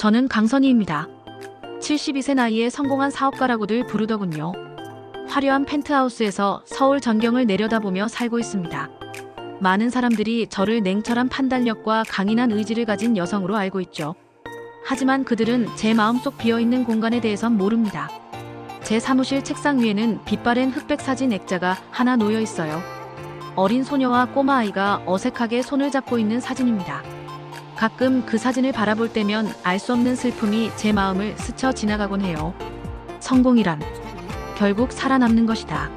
저는 강선희입니다. 72세 나이에 성공한 사업가라고들 부르더군요. 화려한 펜트하우스에서 서울 전경을 내려다보며 살고 있습니다. 많은 사람들이 저를 냉철한 판단력과 강인한 의지를 가진 여성으로 알고 있죠. 하지만 그들은 제 마음속 비어있는 공간에 대해선 모릅니다. 제 사무실 책상 위에는 빛바랜 흑백 사진 액자가 하나 놓여 있어요. 어린 소녀와 꼬마아이가 어색하게 손을 잡고 있는 사진입니다. 가끔 그 사진을 바라볼 때면 알 수 없는 슬픔이 제 마음을 스쳐 지나가곤 해요. 성공이란 결국 살아남는 것이다.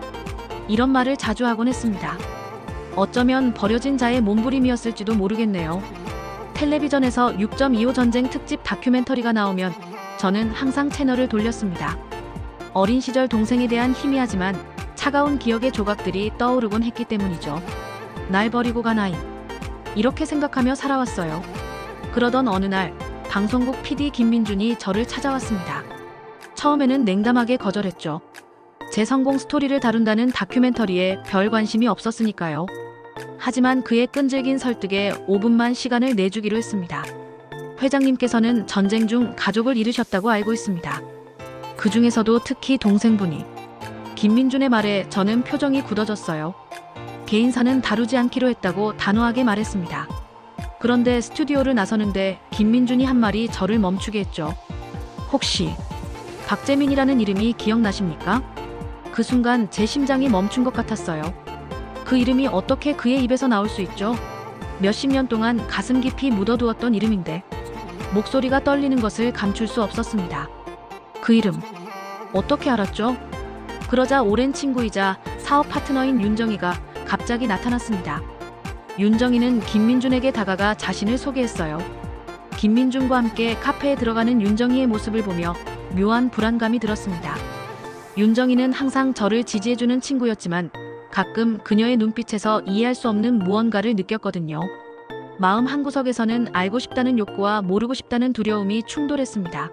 이런 말을 자주 하곤 했습니다. 어쩌면 버려진 자의 몸부림이었을지도 모르겠네요. 텔레비전에서 6.25 전쟁 특집 다큐멘터리가 나오면 저는 항상 채널을 돌렸습니다. 어린 시절 동생에 대한 희미하지만 차가운 기억의 조각들이 떠오르곤 했기 때문이죠. 날 버리고 간 아이. 이렇게 생각하며 살아왔어요. 그러던 어느 날 방송국 PD 김민준이 저를 찾아왔습니다. 처음에는 냉담하게 거절했죠. 제 성공 스토리를 다룬다는 다큐멘터리에 별 관심이 없었으니까요. 하지만 그의 끈질긴 설득에 5분만 시간을 내주기로 했습니다. 회장님께서는 전쟁 중 가족을 잃으셨다고 알고 있습니다. 그 중에서도 특히 동생분이. 김민준의 말에 저는 표정이 굳어졌어요. 개인사는 다루지 않기로 했다고 단호하게 말했습니다. 그런데 스튜디오를 나서는데 김민준이 한 말이 저를 멈추게 했죠. 혹시 박재민이라는 이름이 기억나십니까? 그 순간 제 심장이 멈춘 것 같았어요. 그 이름이 어떻게 그의 입에서 나올 수 있죠? 몇십 년 동안 가슴 깊이 묻어두었던 이름인데 목소리가 떨리는 것을 감출 수 없었습니다. 그 이름 어떻게 알았죠? 그러자 오랜 친구이자 사업 파트너인 윤정이가 갑자기 나타났습니다. 윤정이는 김민준에게 다가가 자신을 소개했어요. 김민준과 함께 카페에 들어가는 윤정이의 모습을 보며 묘한 불안감이 들었습니다. 윤정이는 항상 저를 지지해주는 친구였지만 가끔 그녀의 눈빛에서 이해할 수 없는 무언가를 느꼈거든요. 마음 한구석에서는 알고 싶다는 욕구와 모르고 싶다는 두려움이 충돌했습니다.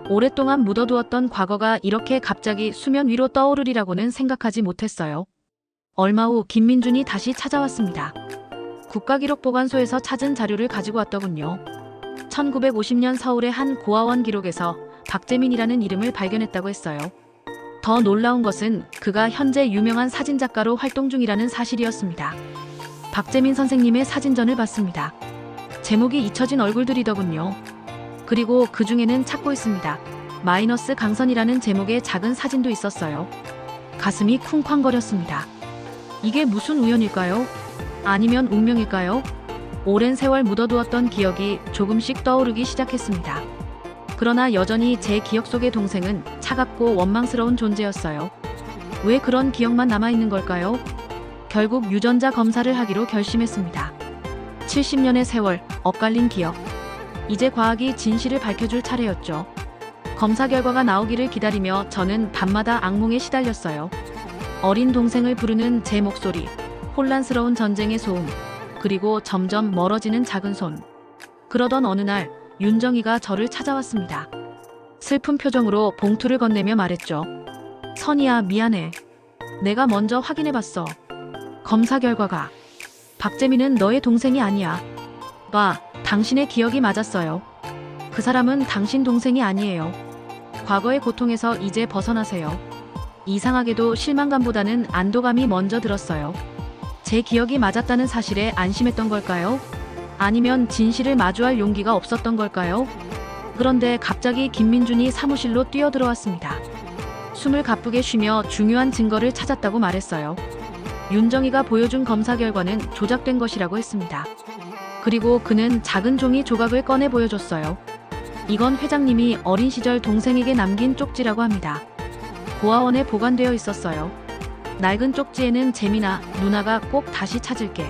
오랫동안 묻어두었던 과거가 이렇게 갑자기 수면 위로 떠오르리라고는 생각하지 못했어요. 얼마 후 김민준이 다시 찾아왔습니다. 국가기록보관소에서 찾은 자료를 가지고 왔더군요. 1950년 서울의 한 고아원 기록에서 박재민이라는 이름을 발견했다고 했어요. 더 놀라운 것은 그가 현재 유명한 사진작가로 활동 중이라는 사실이었습니다. 박재민 선생님의 사진전을 봤습니다. 제목이 잊혀진 얼굴들이더군요. 그리고 그 중에는 찾고 있습니다. 마이너스 강선이라는 제목의 작은 사진도 있었어요. 가슴이 쿵쾅거렸습니다. 이게 무슨 우연일까요? 아니면 운명일까요? 오랜 세월 묻어두었던 기억이 조금씩 떠오르기 시작했습니다. 그러나 여전히 제 기억 속의 동생은 차갑고 원망스러운 존재였어요. 왜 그런 기억만 남아있는 걸까요? 결국 유전자 검사를 하기로 결심했습니다. 70년의 세월, 엇갈린 기억. 이제 과학이 진실을 밝혀줄 차례였죠. 검사 결과가 나오기를 기다리며 저는 밤마다 악몽에 시달렸어요. 어린 동생을 부르는 제 목소리, 혼란스러운 전쟁의 소음, 그리고 점점 멀어지는 작은 손. 그러던 어느 날 윤정이가 저를 찾아왔습니다. 슬픈 표정으로 봉투를 건네며 말했죠. 선이야, 미안해. 내가 먼저 확인해봤어. 검사 결과가 박재민은 너의 동생이 아니야. 봐, 당신의 기억이 맞았어요. 그 사람은 당신 동생이 아니에요. 과거의 고통에서 이제 벗어나세요. 이상하게도 실망감보다는 안도감이 먼저 들었어요. 제 기억이 맞았다는 사실에 안심했던 걸까요? 아니면 진실을 마주할 용기가 없었던 걸까요? 그런데 갑자기 김민준이 사무실로 뛰어들어왔습니다. 숨을 가쁘게 쉬며 중요한 증거를 찾았다고 말했어요. 윤정이가 보여준 검사 결과는 조작된 것이라고 했습니다. 그리고 그는 작은 종이 조각을 꺼내 보여줬어요. 이건 회장님이 어린 시절 동생에게 남긴 쪽지라고 합니다. 고아원에 보관되어 있었어요. 낡은 쪽지에는 재민아, 누나가 꼭 다시 찾을게.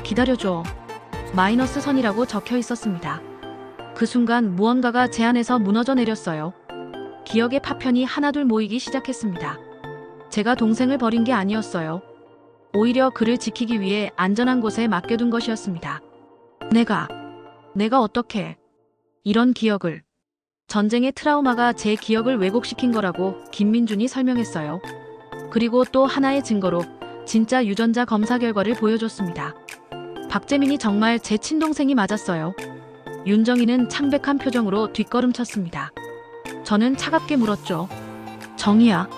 기다려줘. 마이너스 선이라고 적혀 있었습니다. 그 순간 무언가가 제 안에서 무너져 내렸어요. 기억의 파편이 하나둘 모이기 시작했습니다. 제가 동생을 버린 게 아니었어요. 오히려 그를 지키기 위해 안전한 곳에 맡겨둔 것이었습니다. 내가 어떻게 이런 기억을. 전쟁의 트라우마가 제 기억을 왜곡시킨 거라고 김민준이 설명했어요. 그리고 또 하나의 증거로 진짜 유전자 검사 결과를 보여줬습니다. 박재민이 정말 제 친동생이 맞았어요. 윤정이는 창백한 표정으로 뒷걸음쳤습니다. 저는 차갑게 물었죠. 정희야,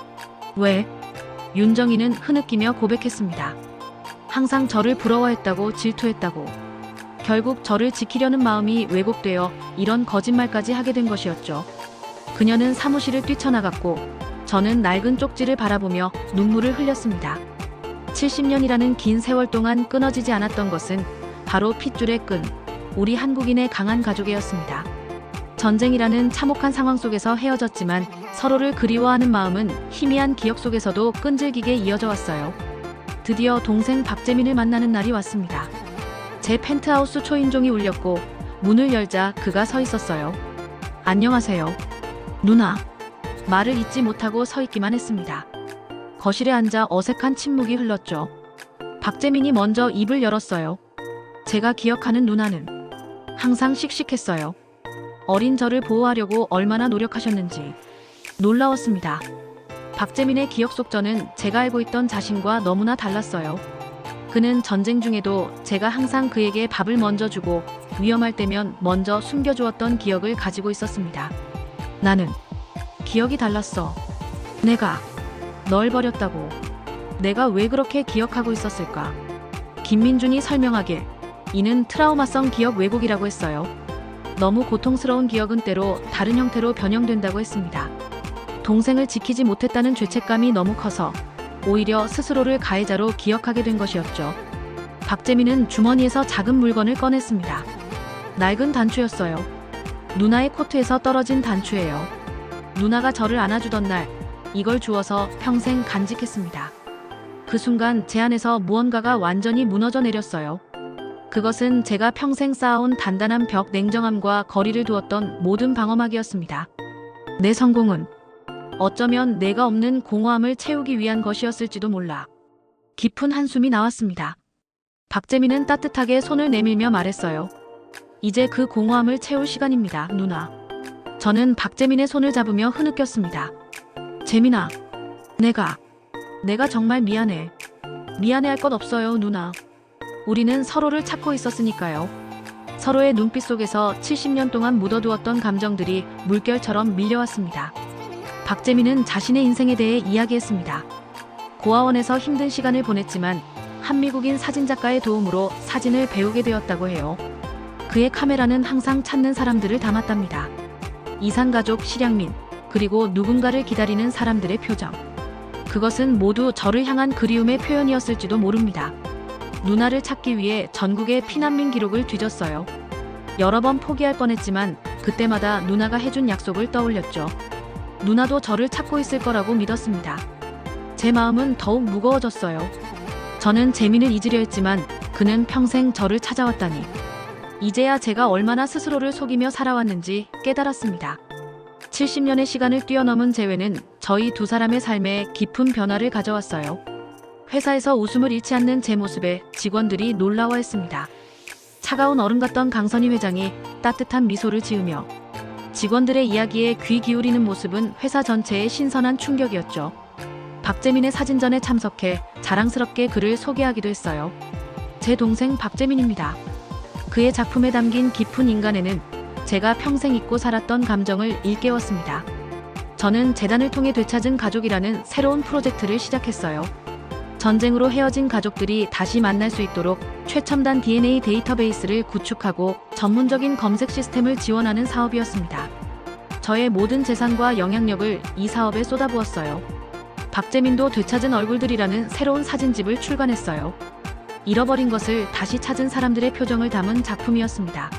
왜? 윤정이는 흐느끼며 고백했습니다. 항상 저를 부러워했다고, 질투했다고. 결국 저를 지키려는 마음이 왜곡되어 이런 거짓말까지 하게 된 것이었죠. 그녀는 사무실을 뛰쳐나갔고 저는 낡은 쪽지를 바라보며 눈물을 흘렸습니다. 70년이라는 긴 세월 동안 끊어지지 않았던 것은 바로 핏줄의 끈, 우리 한국인의 강한 가족애였습니다. 전쟁이라는 참혹한 상황 속에서 헤어졌지만 서로를 그리워하는 마음은 희미한 기억 속에서도 끈질기게 이어져 왔어요. 드디어 동생 박재민을 만나는 날이 왔습니다. 제 펜트하우스 초인종이 울렸고 문을 열자 그가 서 있었어요. 안녕하세요. 누나. 말을 잇지 못하고 서 있기만 했습니다. 거실에 앉아 어색한 침묵이 흘렀죠. 박재민이 먼저 입을 열었어요. 제가 기억하는 누나는 항상 씩씩했어요. 어린 저를 보호하려고 얼마나 노력하셨는지 놀라웠습니다. 박재민의 기억 속 저는 제가 알고 있던 자신과 너무나 달랐어요. 그는 전쟁 중에도 제가 항상 그에게 밥을 먼저 주고 위험할 때면 먼저 숨겨주었던 기억을 가지고 있었습니다. 나는 기억이 달랐어. 내가 널 버렸다고. 내가 왜 그렇게 기억하고 있었을까? 김민준이 설명하길 이는 트라우마성 기억 왜곡이라고 했어요. 너무 고통스러운 기억은 때로 다른 형태로 변형된다고 했습니다. 동생을 지키지 못했다는 죄책감이 너무 커서 오히려 스스로를 가해자로 기억하게 된 것이었죠. 박재민은 주머니에서 작은 물건을 꺼냈습니다. 낡은 단추였어요. 누나의 코트에서 떨어진 단추예요. 누나가 저를 안아주던 날 이걸 주워서 평생 간직했습니다. 그 순간 제 안에서 무언가가 완전히 무너져 내렸어요. 그것은 제가 평생 쌓아온 단단한 벽, 냉정함과 거리를 두었던 모든 방어막이었습니다. 내 성공은 어쩌면 내가 없는 공허함을 채우기 위한 것이었을지도 몰라. 깊은 한숨이 나왔습니다. 박재민은 따뜻하게 손을 내밀며 말했어요. 이제 그 공허함을 채울 시간입니다, 누나. 저는 박재민의 손을 잡으며 흐느꼈습니다. 재민아, 내가 정말 미안해. 미안해할 것 없어요, 누나. 우리는 서로를 찾고 있었으니까요. 서로의 눈빛 속에서 70년 동안 묻어두었던 감정들이 물결처럼 밀려왔습니다. 박재민은 자신의 인생에 대해 이야기했습니다. 고아원에서 힘든 시간을 보냈지만 한미국인 사진작가의 도움으로 사진을 배우게 되었다고 해요. 그의 카메라는 항상 찾는 사람들을 담았답니다. 이산가족, 실향민, 그리고 누군가를 기다리는 사람들의 표정. 그것은 모두 저를 향한 그리움의 표현이었을지도 모릅니다. 누나를 찾기 위해 전국의 피난민 기록을 뒤졌어요. 여러 번 포기할 뻔했지만 그때마다 누나가 해준 약속을 떠올렸죠. 누나도 저를 찾고 있을 거라고 믿었습니다. 제 마음은 더욱 무거워졌어요. 저는 재민을 잊으려 했지만 그는 평생 저를 찾아왔다니. 이제야 제가 얼마나 스스로를 속이며 살아왔는지 깨달았습니다. 70년의 시간을 뛰어넘은 재회는 저희 두 사람의 삶에 깊은 변화를 가져왔어요. 회사에서 웃음을 잃지 않는 제 모습에 직원들이 놀라워했습니다. 차가운 얼음 같던 강선희 회장이 따뜻한 미소를 지으며 직원들의 이야기에 귀 기울이는 모습은 회사 전체의 신선한 충격이었죠. 박재민의 사진전에 참석해 자랑스럽게 그를 소개하기도 했어요. 제 동생 박재민입니다. 그의 작품에 담긴 깊은 인간에는 제가 평생 잊고 살았던 감정을 일깨웠습니다. 저는 재단을 통해 되찾은 가족이라는 새로운 프로젝트를 시작했어요. 전쟁으로 헤어진 가족들이 다시 만날 수 있도록 최첨단 DNA 데이터베이스를 구축하고 전문적인 검색 시스템을 지원하는 사업이었습니다. 저의 모든 재산과 영향력을 이 사업에 쏟아부었어요. 박재민도 되찾은 얼굴들이라는 새로운 사진집을 출간했어요. 잃어버린 것을 다시 찾은 사람들의 표정을 담은 작품이었습니다.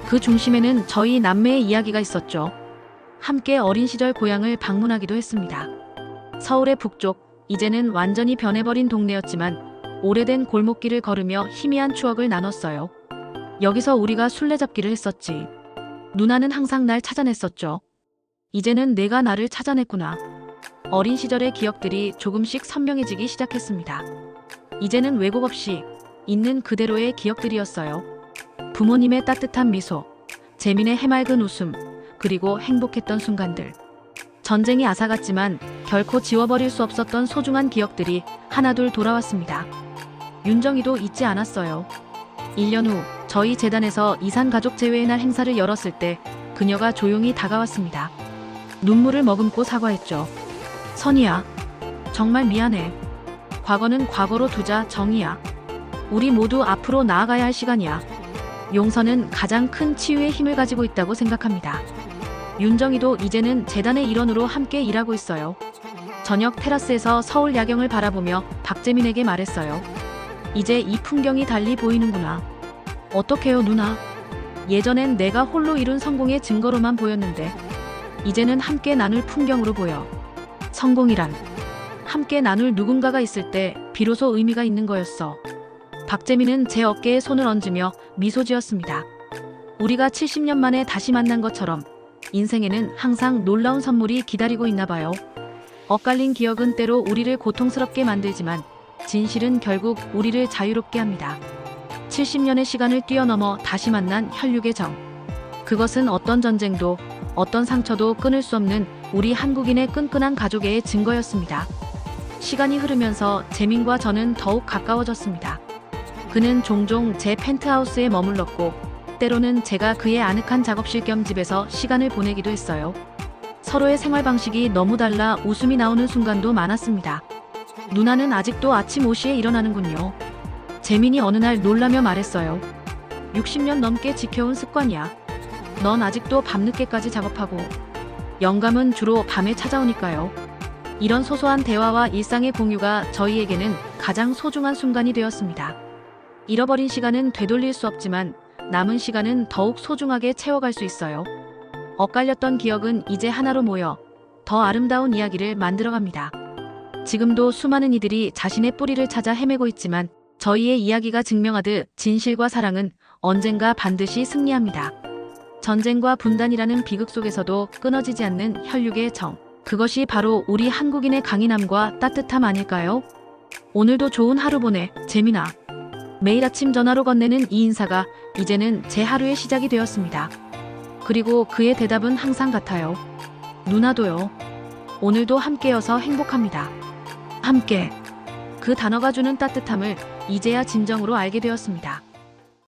그 중심에는 저희 남매의 이야기가 있었죠. 함께 어린 시절 고향을 방문하기도 했습니다. 서울의 북쪽, 이제는 완전히 변해버린 동네였지만 오래된 골목길을 걸으며 희미한 추억을 나눴어요. 여기서 우리가 술래잡기를 했었지. 누나는 항상 날 찾아냈었죠. 이제는 내가 나를 찾아냈구나. 어린 시절의 기억들이 조금씩 선명해지기 시작했습니다. 이제는 왜곡 없이 있는 그대로의 기억들이었어요. 부모님의 따뜻한 미소, 재민의 해맑은 웃음, 그리고 행복했던 순간들. 전쟁이 앗아갔지만 결코 지워버릴 수 없었던 소중한 기억들이 하나둘 돌아왔습니다. 윤정이도 잊지 않았어요. 1년 후 저희 재단에서 이산 가족 제외의 날 행사를 열었을 때 그녀가 조용히 다가왔습니다. 눈물을 머금고 사과했죠. 선이야, 정말 미안해. 과거는 과거로 두자, 정이야. 우리 모두 앞으로 나아가야 할 시간이야. 용서는 가장 큰 치유의 힘을 가지고 있다고 생각합니다. 윤정이도 이제는 재단의 일원으로 함께 일하고 있어요. 저녁 테라스에서 서울 야경을 바라보며 박재민에게 말했어요. 이제 이 풍경이 달리 보이는구나. 어떡해요, 누나? 예전엔 내가 홀로 이룬 성공의 증거로만 보였는데 이제는 함께 나눌 풍경으로 보여. 성공이란 함께 나눌 누군가가 있을 때 비로소 의미가 있는 거였어. 박재민은 제 어깨에 손을 얹으며 미소 지었습니다. 우리가 70년 만에 다시 만난 것처럼 인생에는 항상 놀라운 선물이 기다리고 있나 봐요. 엇갈린 기억은 때로 우리를 고통스럽게 만들지만 진실은 결국 우리를 자유롭게 합니다. 70년의 시간을 뛰어넘어 다시 만난 혈육의 정. 그것은 어떤 전쟁도 어떤 상처도 끊을 수 없는 우리 한국인의 끈끈한 가족애의 증거였습니다. 시간이 흐르면서 재민과 저는 더욱 가까워졌습니다. 그는 종종 제 펜트하우스에 머물렀고 때로는 제가 그의 아늑한 작업실 겸 집에서 시간을 보내기도 했어요. 서로의 생활 방식이 너무 달라 웃음이 나오는 순간도 많았습니다. 누나는 아직도 아침 5시에 일어나는군요. 재민이 어느 날 놀라며 말했어요. 60년 넘게 지켜온 습관이야. 넌 아직도 밤늦게까지 작업하고. 영감은 주로 밤에 찾아오니까요. 이런 소소한 대화와 일상의 공유가 저희에게는 가장 소중한 순간이 되었습니다. 잃어버린 시간은 되돌릴 수 없지만 남은 시간은 더욱 소중하게 채워갈 수 있어요. 엇갈렸던 기억은 이제 하나로 모여 더 아름다운 이야기를 만들어갑니다. 지금도 수많은 이들이 자신의 뿌리를 찾아 헤매고 있지만 저희의 이야기가 증명하듯 진실과 사랑은 언젠가 반드시 승리합니다. 전쟁과 분단이라는 비극 속에서도 끊어지지 않는 혈육의 정. 그것이 바로 우리 한국인의 강인함과 따뜻함 아닐까요? 오늘도 좋은 하루 보내, 재민아. 매일 아침 전화로 건네는 이 인사가 이제는 제 하루의 시작이 되었습니다. 그리고 그의 대답은 항상 같아요. 누나도요. 오늘도 함께여서 행복합니다. 함께. 그 단어가 주는 따뜻함을 이제야 진정으로 알게 되었습니다.